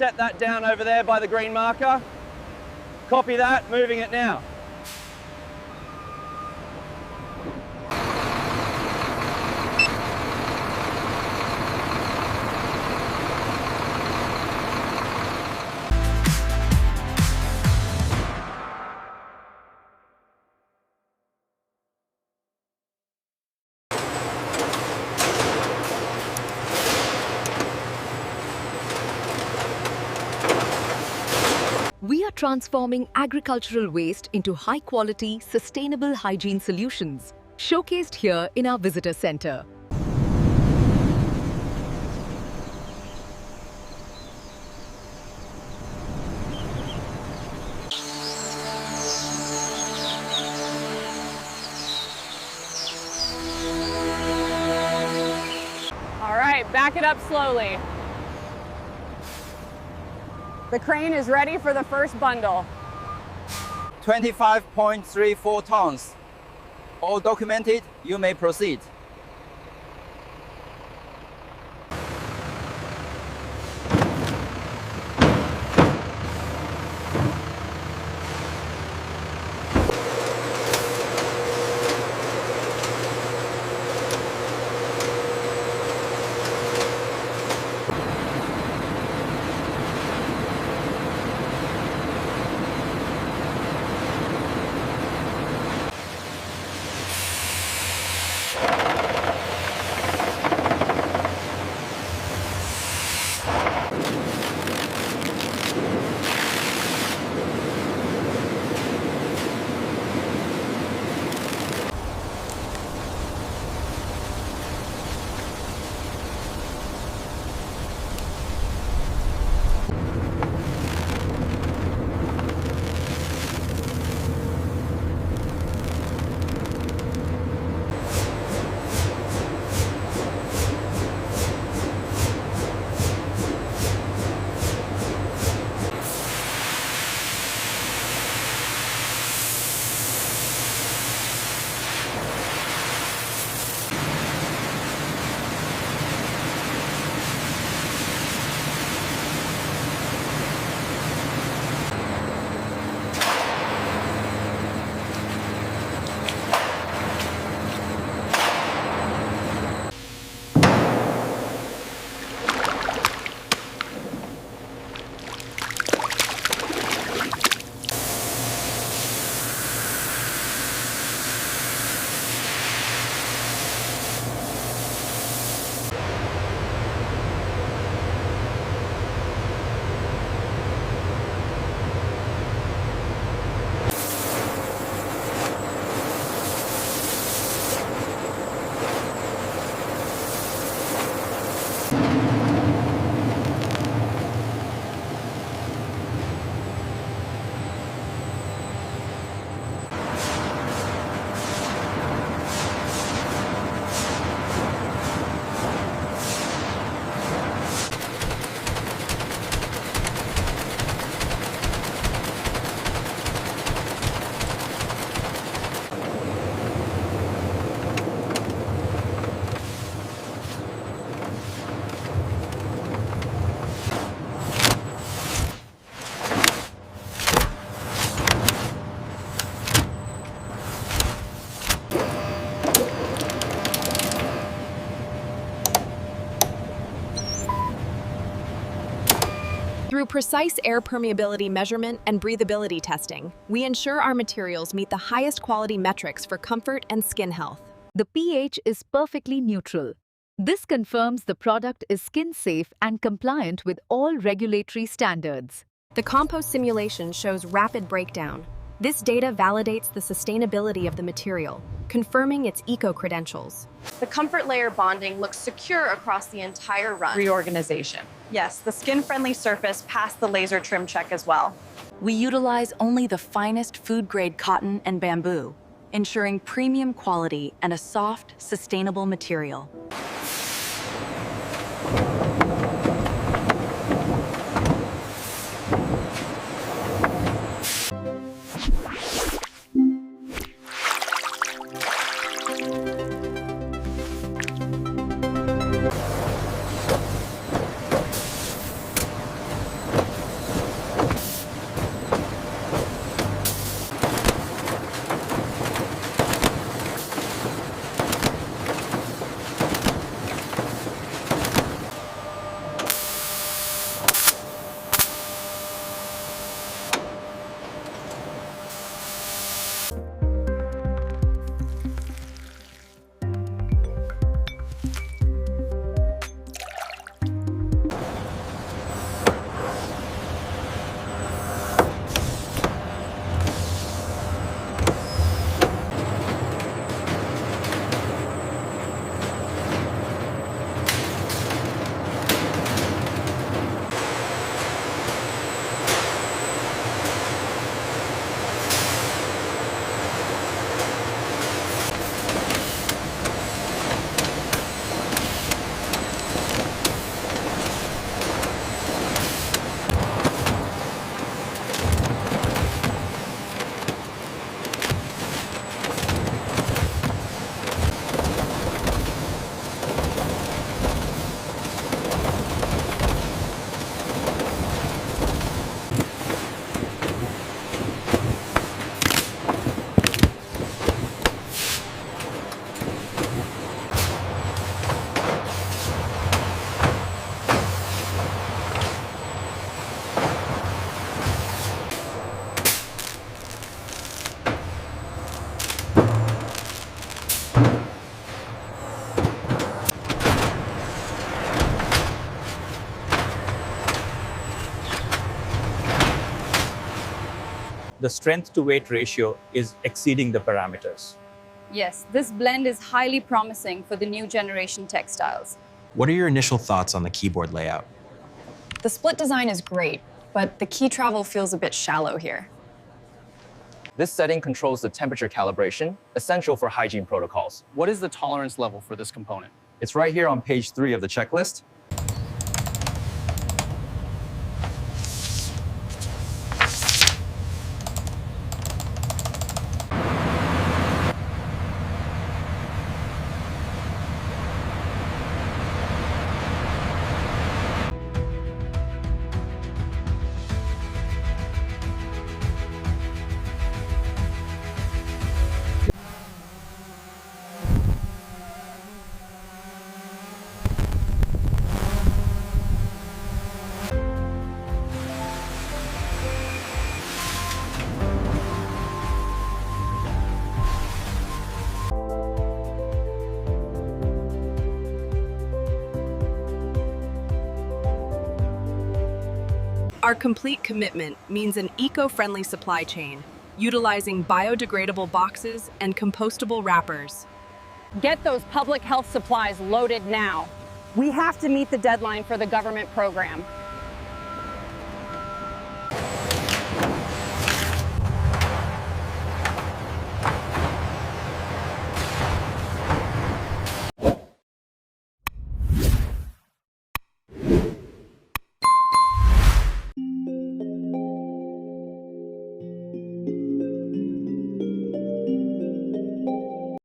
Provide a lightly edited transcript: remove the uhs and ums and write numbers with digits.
set that down over there by the green marker. Copy that, moving it now. We are transforming agricultural waste into high-quality, sustainable hygiene solutions, showcased here in our visitor center. All right, back it up slowly. The crane is ready for the first bundle. 25.34 tons. All documented, you may proceed. Through precise air permeability measurement and breathability testing, we ensure our materials meet the highest quality metrics for comfort and skin health. The pH is perfectly neutral. This confirms the product is skin-safe and compliant with all regulatory standards. The compost simulation shows rapid breakdown. This data validates the sustainability of the material, confirming its eco-credentials. The comfort layer bonding looks secure across the entire run. Reorganization. Yes, the skin-friendly surface passed the laser trim check as well. We utilize only the finest food-grade cotton and bamboo, ensuring premium quality and a soft, sustainable material. the strength to weight ratio is exceeding the parameters. Yes, this blend is highly promising for the new generation textiles. What are your initial thoughts on the keyboard layout? The split design is great, but the key travel feels a bit shallow here. This setting controls the temperature calibration, essential for hygiene protocols. What is the tolerance level for this component? It's right here on page 3 of the checklist. Our complete commitment means an eco-friendly supply chain, utilizing biodegradable boxes and compostable wrappers. Get those public health supplies loaded now. We have to meet the deadline for the government program.